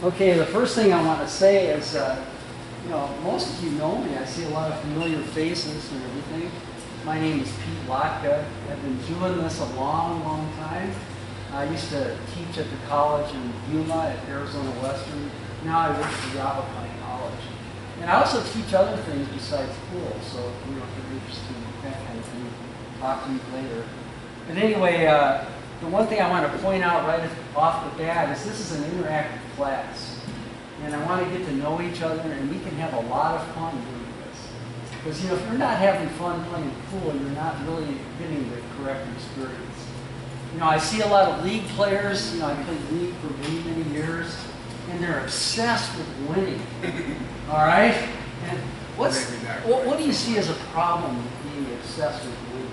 Okay, the first thing I want to say is, you know, most of you know me. I see a lot of familiar faces and everything. My name is Pete Lhotka. I've been doing this a long, long time. I used to teach at the college in Yuma at Arizona Western. Now I work for Yavapai College. And I also teach other things besides pool, so you know, if you're interested in that kind of thing, talk to me later. But anyway, the one thing I want to point out right off the bat is this is an interactive class. And I want to get to know each other, and we can have a lot of fun doing this. Because you know, if you're not having fun playing pool, you're not really getting the correct experience. You know, I see a lot of league players. You know, I played league for many, many years, and they're obsessed with winning. All right? And what do you see as a problem with being obsessed with winning?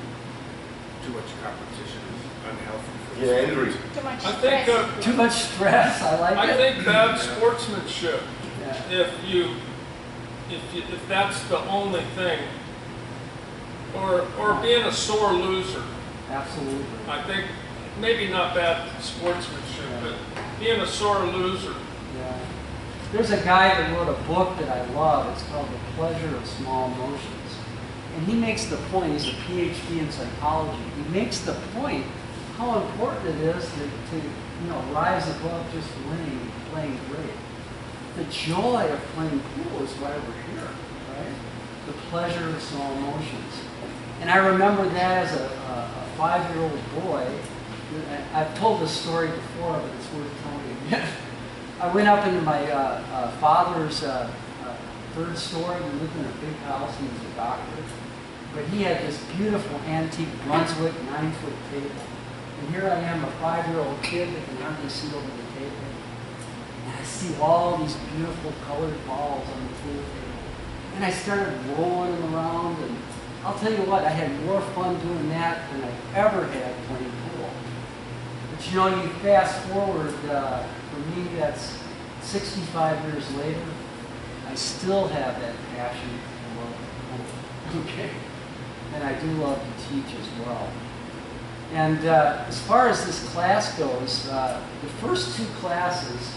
Too much competition is unhealthy. Yeah, injuries. Too much I stress. think Too much stress. I like it. I think bad sportsmanship. Yeah. If that's the only thing, or being a sore loser. Absolutely. I think maybe not bad sportsmanship, Yeah. but being a sore loser. Yeah. There's a guy that wrote a book that I love. It's called The Pleasure of Small Motions. And he makes the point, he's a PhD in psychology, he makes the point how important it is to you know, rise above just winning and playing great. The joy of playing pool is why we're here, right? The pleasure of small motions. And I remember that as a 5-year-old boy. I've told this story before, but it's worth telling again. I went up into my father's third story. We lived in a big house. He was a doctor. But he had this beautiful antique Brunswick 9-foot table. And here I am, a 5-year-old kid that can hardly see over the table. And I see all these beautiful colored balls on the pool table. And I started rolling them around. And I'll tell you what, I had more fun doing that than I ever had playing pool. But you know, you fast forward, for me, that's 65 years later, I still have that passion for love pool. Okay? And I do love to teach as well. And as far as this class goes, the first 2 classes,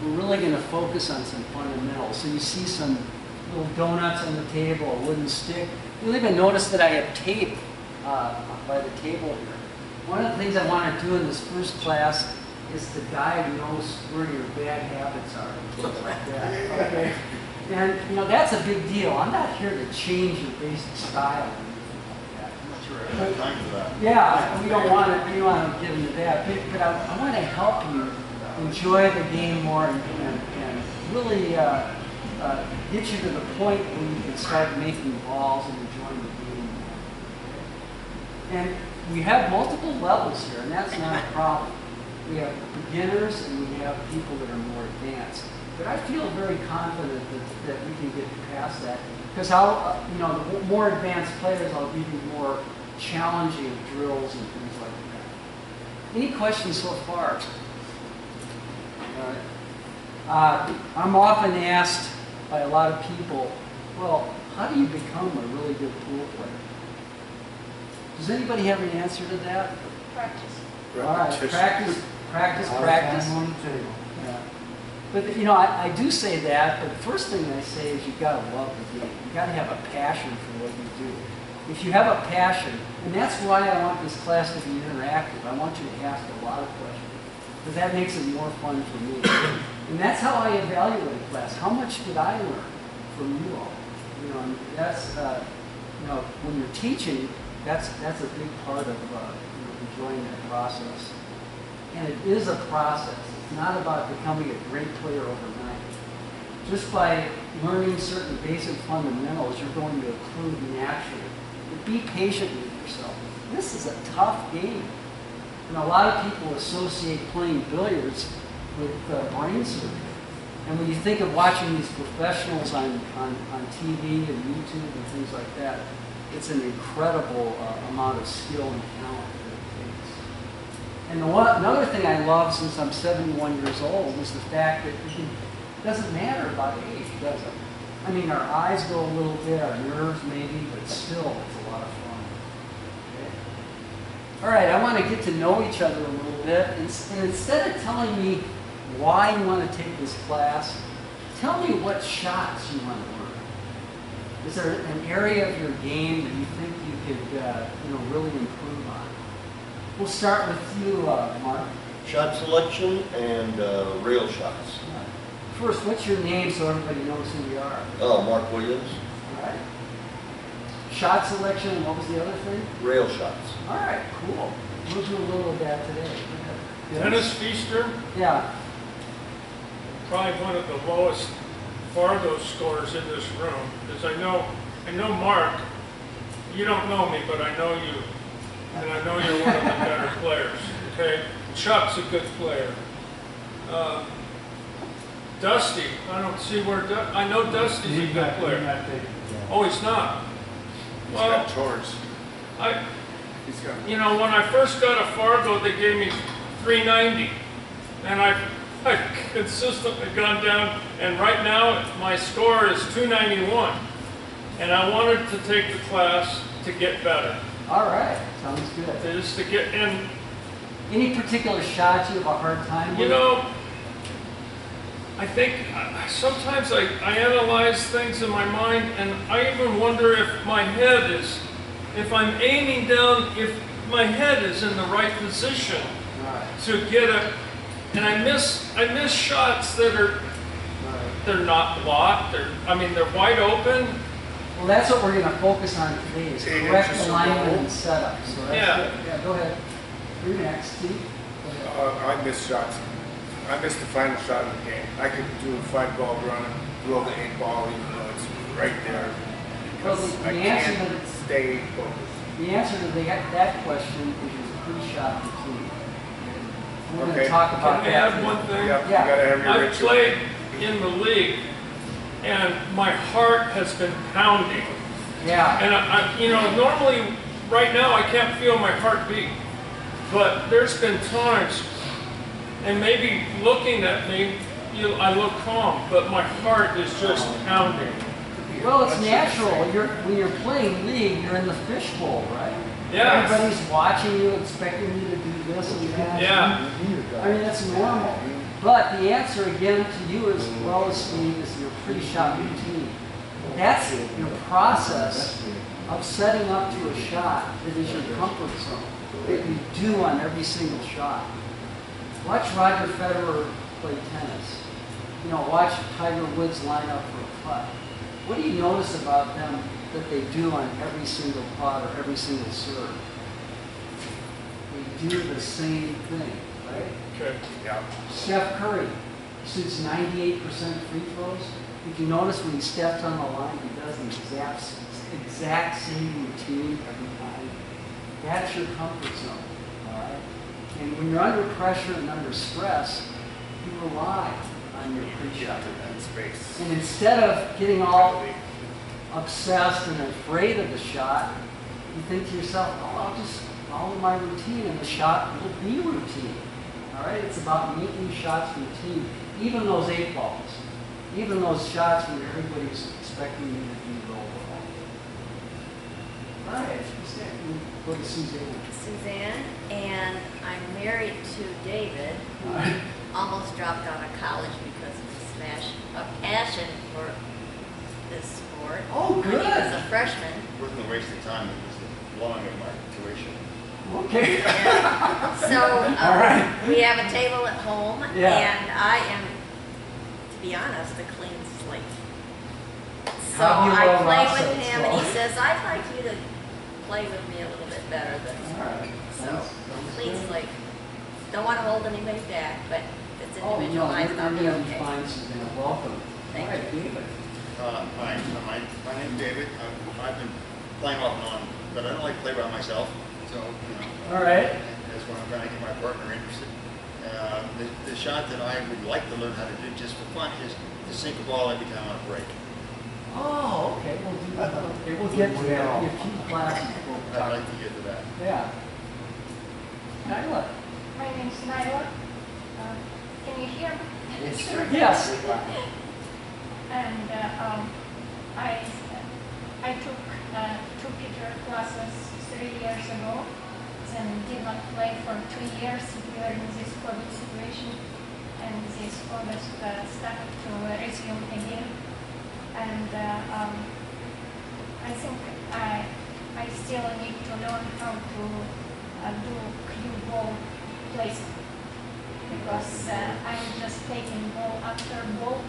we're really going to focus on some fundamentals. So you see some little donuts on the table, a wooden stick. You'll even notice that I have tape by the table here. One of the things I want to do in this first class is to diagnose where your bad habits are and things like that. Okay? And you know, that's a big deal. I'm not here to change your basic style. Yeah, we don't want to get into that, but I want to help you enjoy the game more and really get you to the point where you can start making balls and enjoying the game more. And we have multiple levels here, and that's not a problem. We have beginners and we have people that are more advanced. But I feel very confident that we can get past that, because you know, the more advanced players, I'll give you more challenging drills and things like that. Any questions so far? I'm often asked by a lot of people, well, how do you become a really good pool player? Does anybody have an answer to that? Practice. All right, practice. Yeah. But you know, I do say that, but the first thing I say is you've got to love the game. You've got to have a passion for what you do. If you have a passion, and that's why I want this class to be interactive. I want you to ask a lot of questions, because that makes it more fun for me. And that's how I evaluate a class. How much did I learn from you all? You know, and that's you know, when you're teaching, that's a big part of you know, enjoying that process. And it is a process. It's not about becoming a great player overnight. Just by learning certain basic fundamentals, you're going to improve naturally. But be patient with yourself. This is a tough game. And a lot of people associate playing billiards with brain surgery. And when you think of watching these professionals on TV and YouTube and things like that, it's an incredible amount of skill and talent that it takes. And another thing I love, since I'm 71 years old, is the fact that it doesn't matter about age, does it? I mean, our eyes go a little bit, our nerves maybe, but still, it's a lot of fun. Okay. All right, I want to get to know each other a little bit. And instead of telling me why you want to take this class. Tell me what shots you want to learn. Is there an area of your game that you think you could, really improve on? We'll start with you, Mark. Shot selection and rail shots. First, what's your name so everybody knows who you are? Oh, Mark Williams. All right. Shot selection, and what was the other thing? Rail shots. All right, cool. We'll do a little of that today. Dennis Feaster, Yeah. probably one of the lowest Fargo scores in this room, because I know Mark, you don't know me, but I know you, and I know you're one of the better players, okay? Chuck's a good player. Dusty, I don't see where, I know Dusty's a good player. Oh, he's not? He's Well, got chores. He's got. when I first got a Fargo, they gave me 390, and I've consistently gone down, and right now my score is 291, and I wanted to take the class to get better. All right, sounds good. Just to get in, Any particular shots you have a hard time with? I think sometimes I analyze things in my mind, and I even wonder if my head is, if I'm aiming down, if my head is in the right position to get it. And I miss shots that are, they're not blocked, they're wide open. Well, that's what we're going to focus on today, is 8 correct inches alignment from and setup. So that's Yeah. good. Yeah, go ahead. You're next, Steve. Go ahead. I miss shots. I missed the final shot of the game. I could do a 5-ball run, throw the 8-ball, even though it's right there. Well, Because the I answer can't to stay focused. The answer to that question is your pre-shot routine. We're going to Okay. talk about Can I that. add one thing? Yep, you Yeah. gotta have your I've ritual. played in the league, and my heart has been pounding. Yeah. And normally, right now, I can't feel my heart beat. But there's been times, and maybe looking at me, I look calm, but my heart is just pounding. Well, it's natural. When you're playing league, you're in the fishbowl, right? Yeah. Everybody's watching you, expecting you to do this and that. Yeah. I mean, that's normal. But the answer, again, to you as well as Steve, is your pre-shot routine. That's your process of setting up to a shot that is your comfort zone, that you do on every single shot. Watch Roger Federer play tennis. Watch Tiger Woods line up for a putt. What do you notice about them that they do on every single putt or every single serve? They do the same thing, right? Okay. Yeah. Steph Curry shoots 98% free throws. Did you notice when he steps on the line, he does the exact same routine every time? That's your comfort zone, all right? And when you're under pressure and under stress, you rely on your pre-shot. And space. And instead of getting all obsessed and afraid of the shot, you think to yourself, I'll just follow my routine and the shot will be routine. All right? It's about making shots routine. Even those 8 balls. Even those shots when everybody's expecting you to do roll ball. All right. Go to Suzanne. Suzanne, and I'm married to David, who almost dropped out of college because of a passion for this sport. Oh, When he was good. a freshman. Wasn't a waste of time, it was the blowing of my tuition. Okay. So All right. we have a table at home, Yeah. and I am, to be honest, a clean slate. So How do you I roll play Russell, with him, and he so? says, I'd like you to play with me a little bit better than All right. so. Sounds Clean good. slate. Don't want to hold anybody back, but if it's Oh, no, individualized, you're I'll be going to be okay. fine, Suzanne. Welcome. Thank All right, David. Hi, my name's David. I've been playing off and on, but I don't like to play by myself. So, All right. that's why I'm trying to get my partner interested. The shot that I would like to learn how to do just for fun is to sink a ball every time I break. Oh, okay. We'll do that. Okay, we'll get to that. We have 2 classes. I'd like to get to that. Yeah. Nyla. My name's Nyla. Can you hear me? Yes. And I took 2 guitar classes 3 years ago, and did not play for 2 years during this COVID situation. and this August started to resume again. And I think I still need to learn how to do cue ball placement, because I'm just taking ball after ball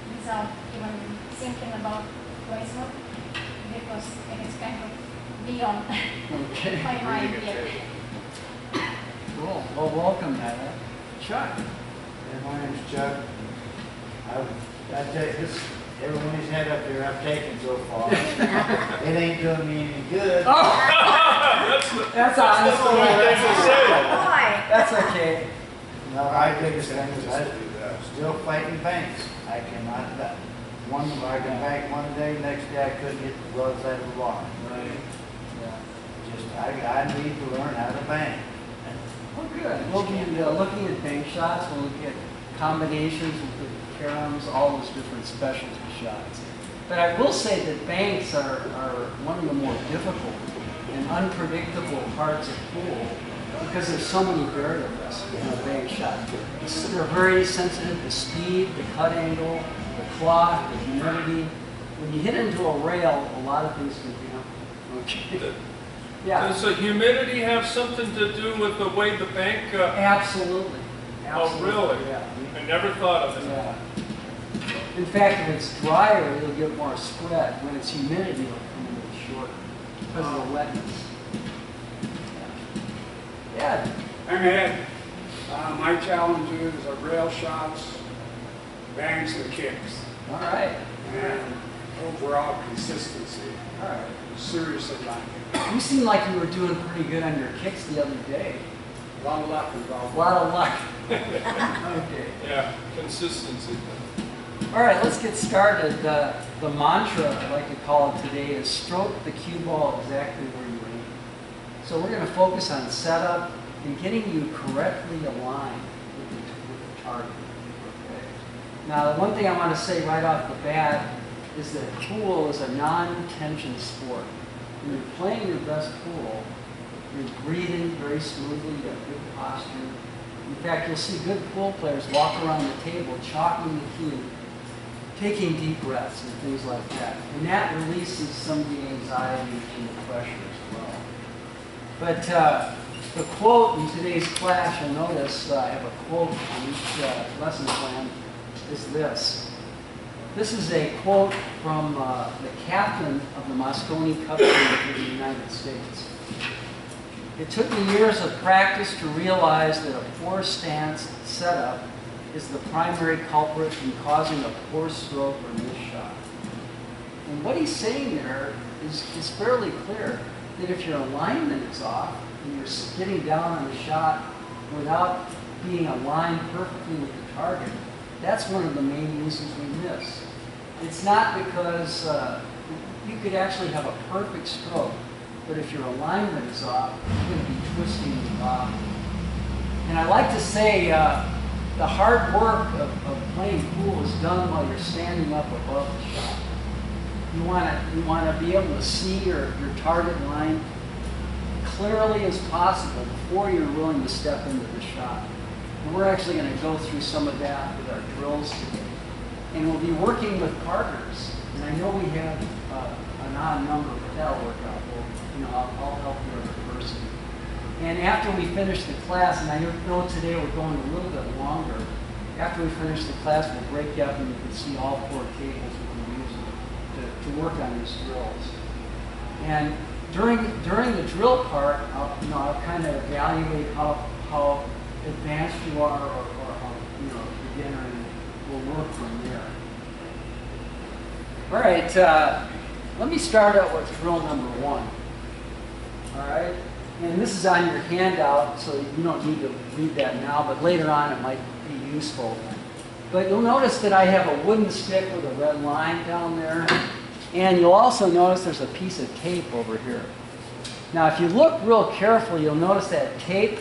without even thinking about placement, because it is kind of beyond Okay. my mind yet. Cool. Well, welcome, Nada. Chuck. Yeah, my name's Chuck. I take this, everybody's head up there I've taken so far. It ain't doing me any good. That's honest. the right thing to say. Boy, That's okay. No, I biggest thing is I'm still fighting banks. I cannot, I can bank one day, next day I couldn't get the gloves out of the locker. Right. Yeah. Just, I need to learn how to bank. Well, good. We'll be looking at bank shots. We'll look at combinations, we'll look at caroms, all those different specialty shots. But I will say that banks are one of the more difficult and unpredictable parts of pool because there's so many variables in a bank shot. They're very sensitive to speed, the cut angle, the cloth, the humidity. When you hit into a rail, a lot of things can happen. Okay. Yeah. Does the humidity have something to do with the way the bank? Absolutely. Oh, really? Yeah. I never thought of it. Yeah. In fact, if it's drier, you'll get more spread. When it's humidity, it'll come a little shorter because of the wetness. Yeah. I'm Ed. My challenges are rail shots, bangs, and kicks, All right. and overall consistency. All right. Seriously lacking. You seem like you were doing pretty good on your kicks the other day. A lot of luck involved. A lot of luck. Okay. Yeah, consistency. All right, let's get started. The mantra I like to call it today is stroke the cue ball exactly where you aim. So we're going to focus on setup and getting you correctly aligned with the target. Okay. Now, the one thing I want to say right off the bat is that pool is a non-tension sport. When you're playing your best pool, you're breathing very smoothly, you have good posture. In fact, you'll see good pool players walk around the table, chalking the cue, taking deep breaths and things like that. And that releases some of the anxiety and the pressure as well. But the quote in today's class, you'll notice I have a quote on each lesson plan, is this. This is a quote from the captain of the Moscone Cup team in the United States. It took me years of practice to realize that a poor stance setup is the primary culprit in causing a poor stroke or missed shot. And what he's saying there is fairly clear, that if your alignment is off and you're getting down on the shot without being aligned perfectly with the target, that's one of the main reasons we miss. It's not because you could actually have a perfect stroke, but if your alignment is off, you're going to be twisting and bobbing. And I like to say the hard work of playing pool is done while you're standing up above the shot. You want to be able to see your target line clearly as possible before you're willing to step into the shot. And we're actually going to go through some of that with our drills today. And we'll be working with partners. And I know we have an odd number, but that'll work out. I'll help the other person. And after we finish the class, and I know today we're going a little bit longer, after we finish the class, we'll break you up and you can see all 4 tables we can use to work on these drills. And during the drill part, I'll kind of evaluate how advanced you are or how beginner, and we'll work from there. All right, let me start out with drill number 1. All right, and this is on your handout, so you don't need to read that now, but later on it might be useful. But you'll notice that I have a wooden stick with a red line down there, and you'll also notice there's a piece of tape over here. Now, if you look real carefully, you'll notice that tape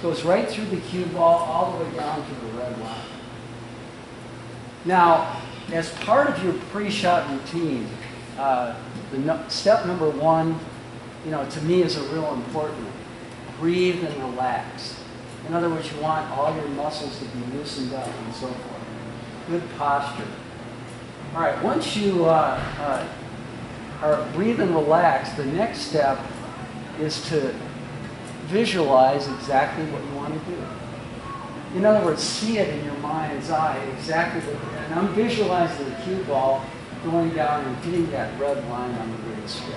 goes right through the cue ball all the way down to the red line. Now, as part of your pre-shot routine, step number 1, to me is a real important one. Breathe and relax. In other words, you want all your muscles to be loosened up and so forth. Good posture. All right, once you are breathe and relax, the next step is to visualize exactly what you want to do. In other words, see it in your mind's eye, exactly what, and I'm visualizing the cue ball going down and hitting that red line on the red stick.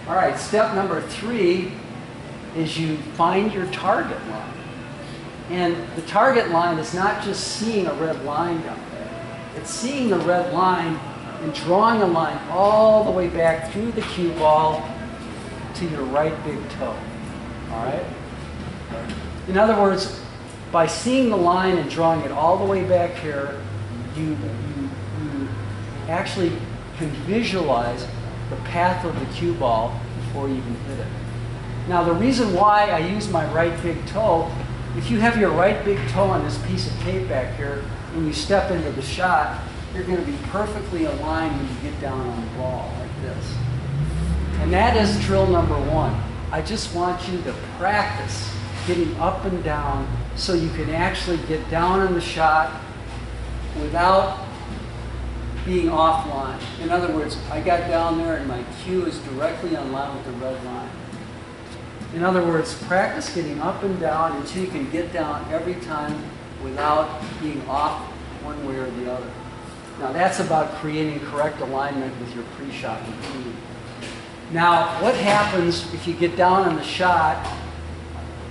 All right, step number 3 is you find your target line. And the target line is not just seeing a red line down there. It's seeing the red line and drawing a line all the way back through the cue ball to your right big toe. All right? In other words, by seeing the line and drawing it all the way back here, you actually can visualize the path of the cue ball before you even hit it. Now, the reason why I use my right big toe, if you have your right big toe on this piece of tape back here, when you step into the shot, you're going to be perfectly aligned when you get down on the ball like this. And that is drill number 1. I just want you to practice getting up and down so you can actually get down on the shot without being offline. In other words, I got down there and my cue is directly on line with the red line. In other words, practice getting up and down until you can get down every time without being off one way or the other. Now that's about creating correct alignment with your pre-shot routine. Now, what happens if you get down on the shot,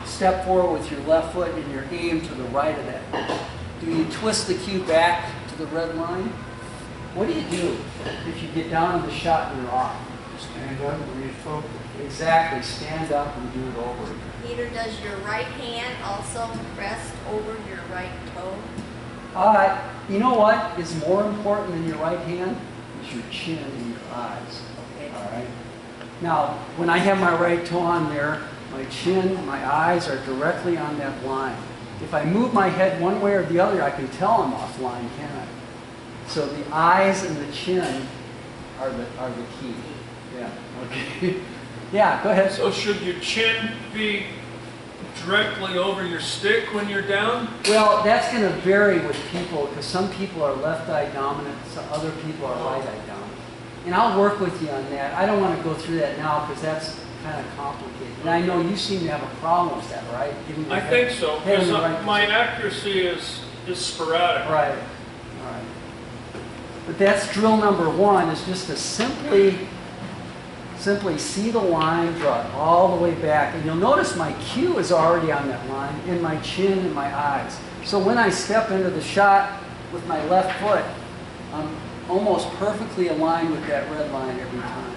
step forward with your left foot and your aim to the right of that? Do you twist the cue back to the red line? What do you do if you get down on the shot and you're off? Stand up and refocus. Exactly, stand up and do it over again. Peter, does your right hand also rest over your right toe? You know what is more important than your right hand? Is your chin and your eyes. Okay. All right? Now, when I have my right toe on there, my chin, my eyes are directly on that line. If I move my head one way or the other, I can tell I'm offline, can't I? So the eyes and the chin are the key. Yeah, okay. Yeah, go ahead. So should your chin be directly over your stick when you're down? Well, that's going to vary with people because some people are left eye dominant, some other people are right eye dominant. And I'll work with you on that. I don't want to go through that now because that's kind of complicated. And I know you seem to have a problem with that, right? I think so, because my accuracy is sporadic. Right. All right. But that's drill number 1, is just to simply see the line, draw it all the way back. And you'll notice my cue is already on that line, and my chin and my eyes. So when I step into the shot with my left foot, I'm almost perfectly aligned with that red line every time.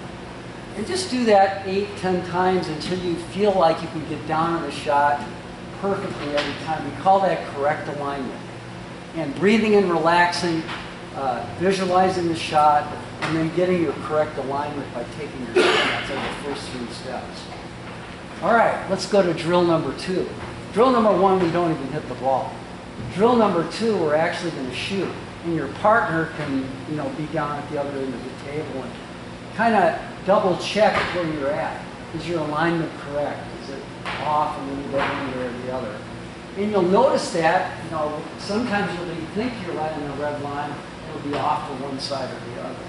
And just do that 8, 10 times until you feel like you can get down on the shot perfectly every time. We call that correct alignment. And breathing and relaxing, visualizing the shot, and then getting your correct alignment by taking your shot. That's like the first 3 steps. All right, let's go to drill number 2. Drill number 1, we don't even hit the ball. Drill number 2, we're actually going to shoot. And your partner can, be down at the other end of the table and kind of double check where you're at. Is your alignment correct? Is it off a little bit one way or the other? And you'll notice that, sometimes when you think you're right on the red line, it'll be off to one side or the other.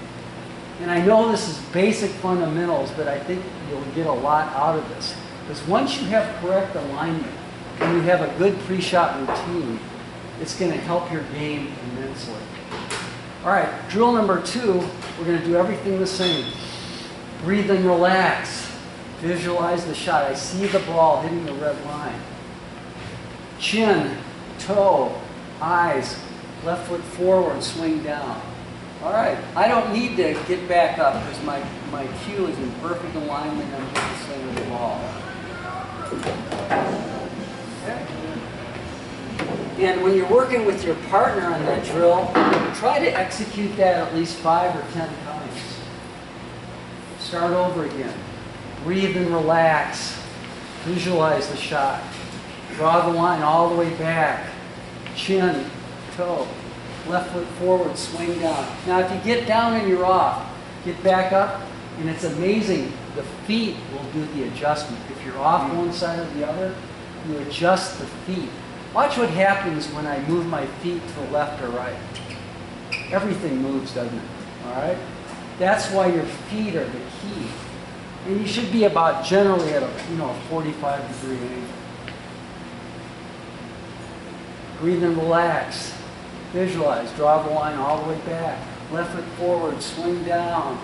And I know this is basic fundamentals, but I think you'll get a lot out of this. Because once you have correct alignment and you have a good pre-shot routine, it's going to help your game immensely. All right, drill number 2, we're going to do everything the same. Breathe and relax. Visualize the shot. I see the ball hitting the red line. Chin, toe, eyes, left foot forward, swing down. All right, I don't need to get back up because my cue is in perfect alignment. I'm just the center of the ball. Okay. And when you're working with your partner on that drill, try to execute that at least 5 or 10 times. Start over again. Breathe and relax. Visualize the shot. Draw the line all the way back. Chin, toe, left foot forward, swing down. Now if you get down and you're off, get back up, and it's amazing. The feet will do the adjustment. If you're off one side or the other, you adjust the feet. Watch what happens when I move my feet to the left or right. Everything moves, doesn't it? All right? That's why your feet are the key. And you should be about generally at a 45-degree angle. Breathe and relax. Visualize. Draw the line all the way back. Left foot forward. Swing down.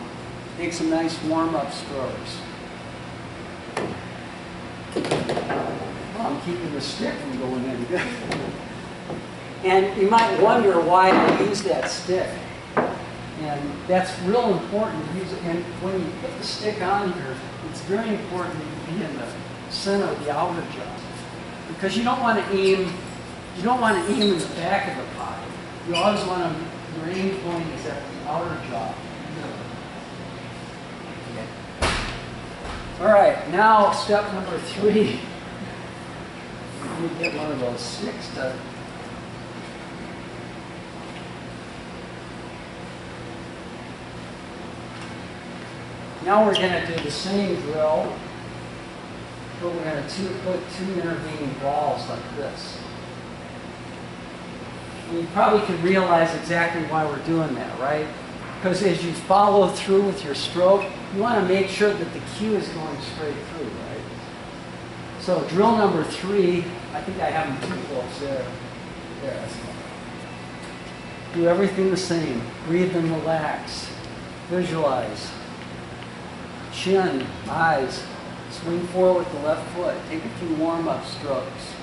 Take some nice warm-up strokes. Well, I'm keeping the stick from going in. And you might wonder why I use that stick. And that's real important to use it. And when you put the stick on here, it's very important to be in the center of the outer jaw. Because you don't want to aim in the back of the pocket. You always want to, your aim point is at the outer jaw. All right, now step number 3. Let me get one of those sticks to. Now we're going to do the same drill, but we're going to put 2 intervening balls like this. And you probably can realize exactly why we're doing that, right? Because as you follow through with your stroke, you want to make sure that the cue is going straight through, right? So drill number 3, I think I have them too close there. There, that's fine. Do everything the same. Breathe and relax. Visualize. Chin, eyes. Swing forward with the left foot. Take a few warm-up strokes.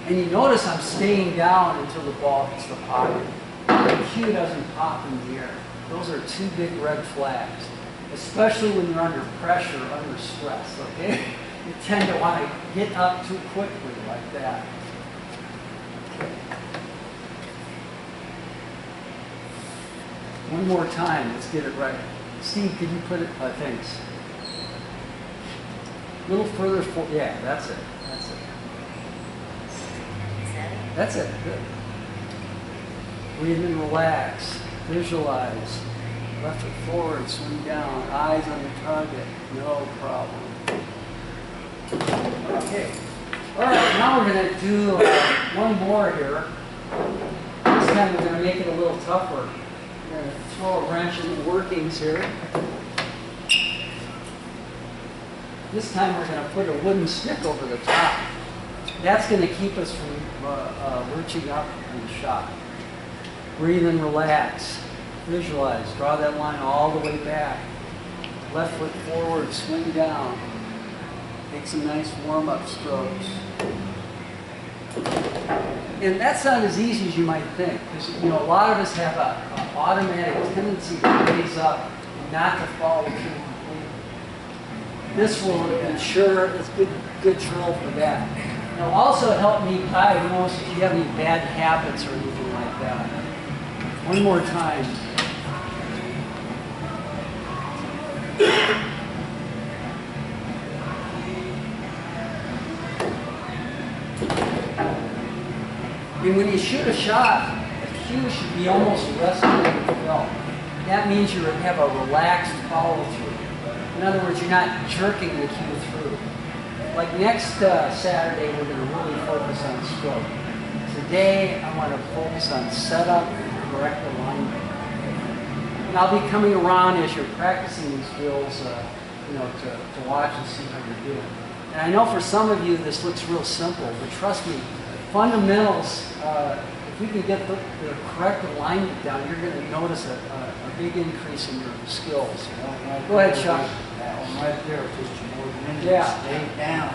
And you notice I'm staying down until the ball hits the pocket. The cue doesn't pop in the air. Those are 2 big red flags, especially when you're under pressure, under stress, okay? You tend to want to hit up too quickly like that. One more time, let's get it right. Steve, could you put it, thanks. A little further forward, yeah, that's it, that's it. That's it, good. Breathe and relax, visualize. Left foot forward, swing down, eyes on the target, no problem. Okay, all right, now we're gonna do one more here. This time we're gonna make it a little tougher. We're gonna throw a wrench in the workings here. This time we're gonna put a wooden stick over the top. That's gonna keep us from lurching up in the shot. Breathe and relax. Visualize. Draw that line all the way back. Left foot forward, swing down. Take some nice warm-up strokes. And that's not as easy as you might think, because a lot of us have an automatic tendency to raise up and not to follow through completely. This will ensure it's good drill for that. It'll also help me diagnose if you have any bad habits or anything like that. One more time. And when you shoot a shot, the cue should be almost resting in the film. That means you have a relaxed follow-through. In other words, you're not jerking the cue through. Like next Saturday, we're going to really focus on stroke. Today, I want to focus on setup and correct alignment. And I'll be coming around as you're practicing these drills, to watch and see how you're doing. And I know for some of you this looks real simple, but trust me, fundamentals, if we can get the correct alignment down, you're going to notice a big increase in your skills. Go ahead, Chuck. That one right there, just more than Yeah. stay down.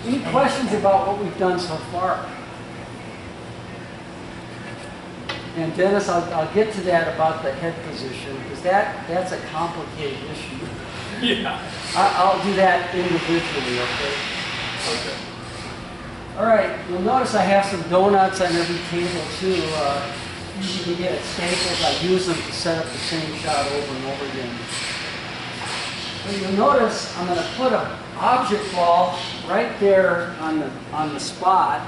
Any questions about what we've done so far? And Dennis, I'll get to that about the head position, because that's a complicated issue. Yeah. I'll do that individually, okay? Okay. All right, you'll notice I have some donuts on every table too. You can get at Staples. I use them to set up the same shot over and over again. So you'll notice I'm going to put an object ball right there on the spot.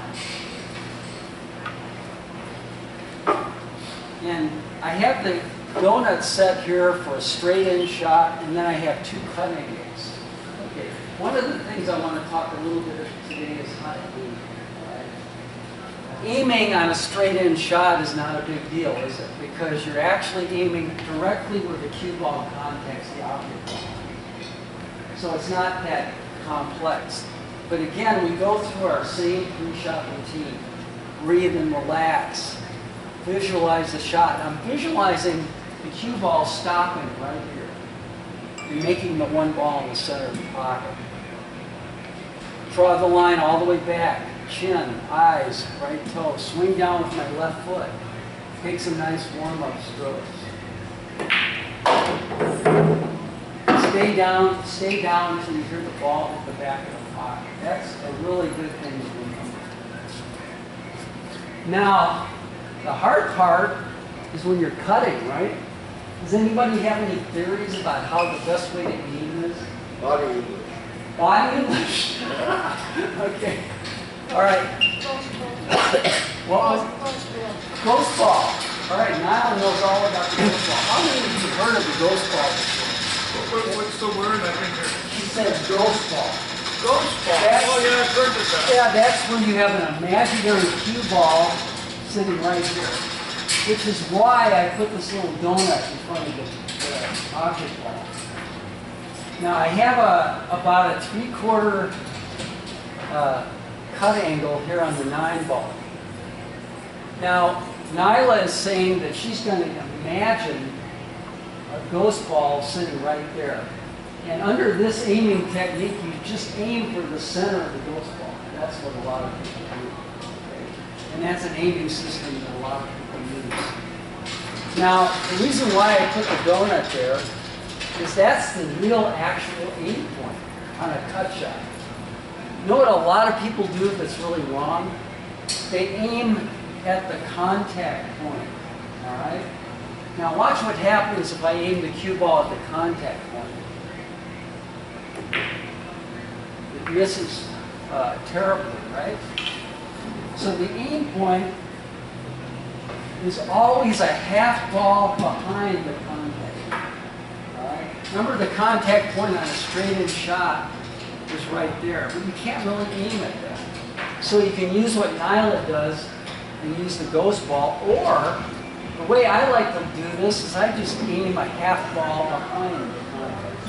And I have the donut set here for a straight in shot, and then I have 2 cut angles. Okay. One of the things I want to talk a little bit today is how to aim. Right? Aiming on a straight in shot is not a big deal, is it? Because you're actually aiming directly where the cue ball contacts the object ball. So it's not that complex. But again, we go through our same pre-shot routine. Breathe and relax. Visualize the shot. I'm visualizing the cue ball stopping right here and making the 1 ball in the center of the pocket. Draw the line all the way back. Chin, eyes, right toe. Swing down with my left foot. Take some nice warm-up strokes. Stay down until you hear the ball hit the back of the pocket. That's a really good thing to remember. Now, the hard part is when you're cutting, right? Does anybody have any theories about how the best way to aim is? Body English. Body English? Okay. All right. What was it? Ghost ball. All right, Niall knows all about the ghost ball. How many of you have heard of the ghost ball before? What's the word? I think She said ghost ball. ghost ball. That's- Oh yeah, I've heard of that. Yeah, that's where you have an imaginary cue ball sitting right here, which is why I put this little donut in front of the object ball. Now I have about a 3/4 cut angle here on the 9 ball. Now Nyla is saying that she's going to imagine a ghost ball sitting right there. And under this aiming technique, you just aim for the center of the ghost ball. That's what a lot of people do. Okay? And that's an aiming system that a lot of people use. Now, the reason why I put the donut there is that's the real actual aim point on a cut shot. You know what a lot of people do that's really wrong? They aim at the contact point, all right? Now watch what happens if I aim the cue ball at the contact point. It misses terribly, right? So the aim point is always a half ball behind the contact. All right? Remember the contact point on a straight-in shot is right there, but you can't really aim at that. So you can use what Nyla does and use the ghost ball, or the way I like to do this is I just aim a half ball behind the contact.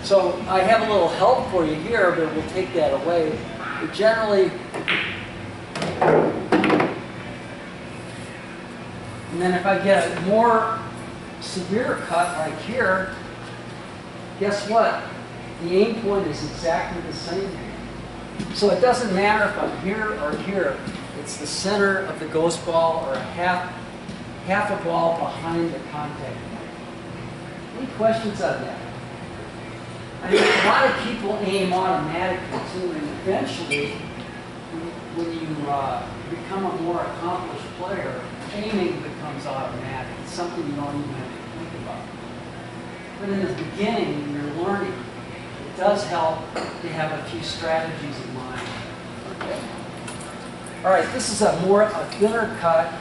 So I have a little help for you here, but we'll take that away. But generally, and then if I get a more severe cut like here, guess what? The aim point is exactly the same. So it doesn't matter if I'm here or here. It's the center of the ghost ball or half a ball behind the contact point. Any questions on that? I mean, a lot of people aim automatically too, and eventually, when you become a more accomplished player, aiming becomes automatic. It's something you don't even have to think about. But in the beginning, when you're learning, it does help to have a few strategies in mind. Okay. All right, this is a thinner cut.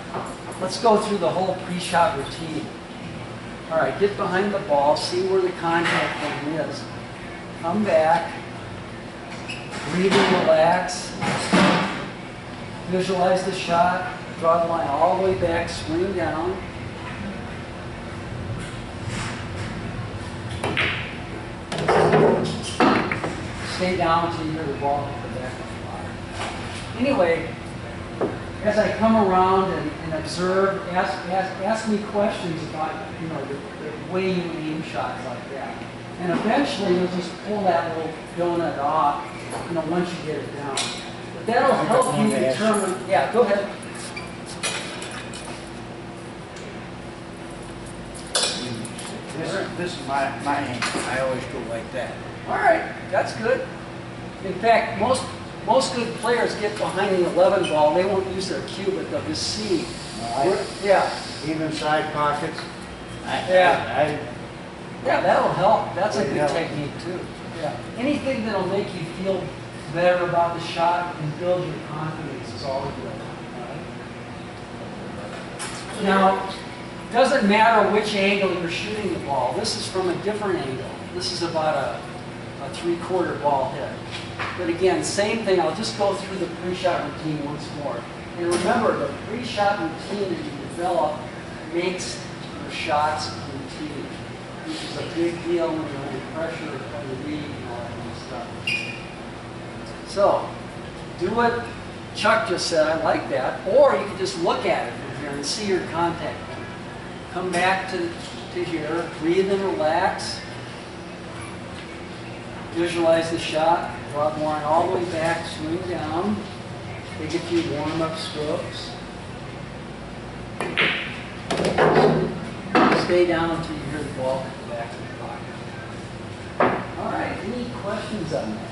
Let's go through the whole pre-shot routine. All right, get behind the ball, see where the contact point is. Come back, breathe and relax. Visualize the shot, draw the line all the way back, swing down. Stay down until you hear the ball hit the back of the line. Anyway, as I come around and observe, ask me questions about the way you aim shots like that. And eventually you'll just pull that little donut off, once you get it down. But that'll help you determine, yeah, go ahead. This is my aim. I always go like that. All right, that's good. In fact, most good players get behind the 11 ball. They won't use their cue, but they'll just see. Yeah. Even side pockets. Yeah, that'll help. That's a good Yeah. technique too. Yeah. Anything that'll make you feel better about the shot and build your confidence is always good. All right? Now, Doesn't matter which angle you're shooting the ball. This is from a different angle. This is about a 3/4 ball hit. But again, same thing. I'll just go through the pre-shot routine once more. And remember, the pre-shot routine that you develop makes your shots routine, which is a big deal when you're under pressure or the lead and all that kind of stuff. So, do what Chuck just said. I like that. Or you can just look at it from here and see your contact point. Come back to here, breathe and relax. Visualize the shot, draw the line all the way back, swing down, take a few warm-up strokes. Stay down until you hear the ball come back to the pocket. All right, any questions on that?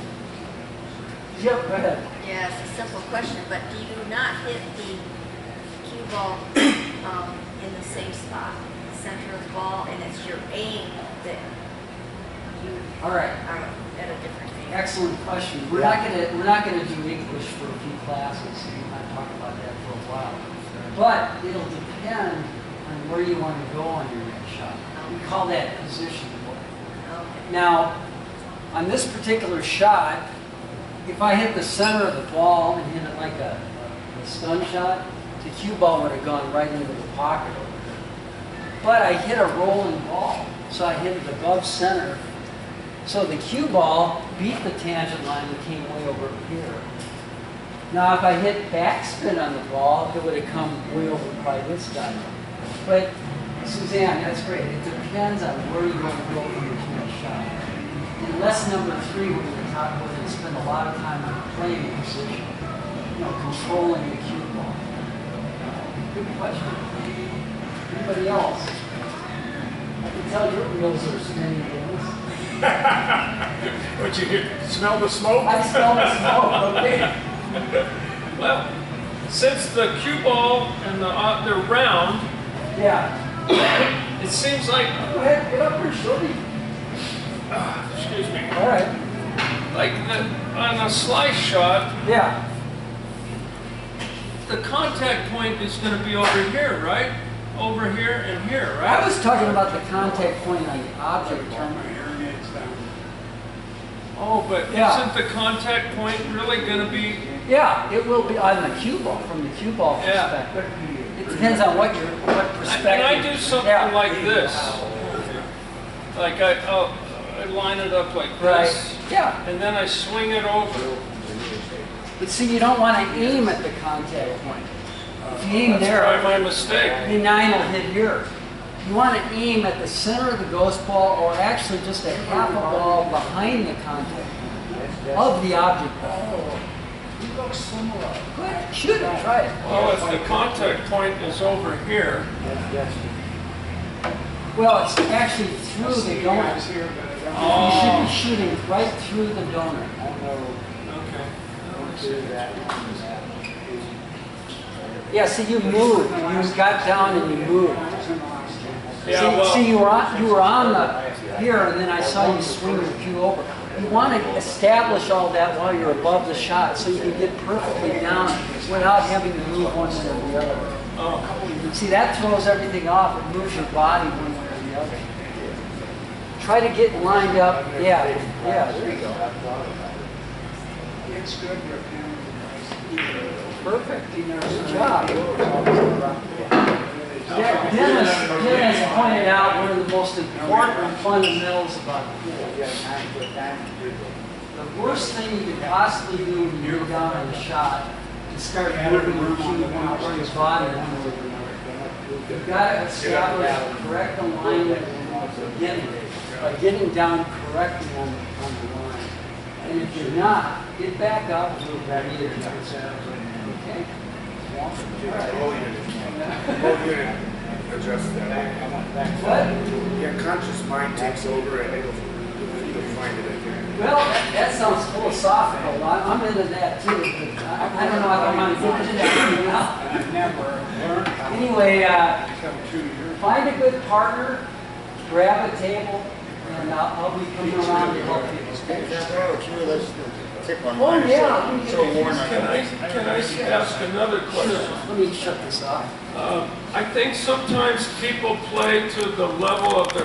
Yep, go ahead. Yeah, it's a simple question, but do you not hit the cue ball in the same spot, the center of the ball, and it's your aim that you All right. are at a different aim? Excellent question. We're not gonna do English for a few classes. We're not talking about that for a while. But it'll depend on where you want to go on your next shot. We call that position work. Okay. Now, on this particular shot, if I hit the center of the ball and hit it like a stun shot, the cue ball would have gone right into the pocket over there. But I hit a rolling ball, so I hit it above center. So the cue ball beat the tangent line and came way over here. Now, if I hit backspin on the ball, it would have come way over by this guy. But, Suzanne, that's great. It depends on where you want to go in your next shot. In lesson number 3, we're going to spend a lot of time on playing position, controlling the cue ball. Good question. Anybody else? I can tell your wheels are spinning, Dennis. What, you smell the smoke? I smell the smoke, okay. Well, since the cue ball and they're round, Yeah. it seems like, Go ahead, get up here, Shorty. excuse me, All right. like on a slice shot, Yeah. the contact point is going to be over here, right? Over here and here, right? I was talking about the contact point on the object Turn ball. my hearing aids down. Oh, but Yeah. isn't the contact point really going to be? Yeah, it will be on the cue ball, from the cue ball Yeah. perspective. It depends on what perspective. And I do something Yeah. like this. Like I line it up like Right. this, Yeah. and then I swing it over. But see, you don't want to aim at the contact point. If you aim That's there, probably my mistake. the 9 will hit here. You want to aim at the center of the ghost ball, or actually just a half a ball behind the contact point of the object ball. You look similar. Good. Shoot it. Try it. Well, if the contact point is over here, Well, it's actually through the donut. Guys here, but I don't. Oh. You should be shooting right through the donut. okay. Yeah, see, you moved. You got down and you moved. Yeah, See, well, you were on the here, and then I saw you swing your cue over. You want to establish all that while you're above the shot, so you can get perfectly down without having to move one way or the other. oh, See, that throws everything off. It moves your body one way or the other. Try to get lined up. Yeah, yeah. There you go. It's good, your pen. Perfect. Good job. Dennis pointed out one of the most important fundamentals about pool. The worst thing you could possibly do when you get down on a shot is start moving your cue or your body one way or another. You've got to establish correct alignment from the beginning by getting down correctly on the line. And if you're not, get back up and move back either. Okay? Whole unit adjust that. What? Yeah, conscious mind takes over and you'll find it again. Well, that sounds philosophical. I'm into that too. But I don't know if I'm going to get into that now. I've never learned how to Anyway, become 2 years. find a good partner, grab a table, and I'll be coming around to help you. tip on Oh, mine. yeah, let me get So a worn piece. Can I ask another question? Let me shut this off. I think sometimes people play to the level of their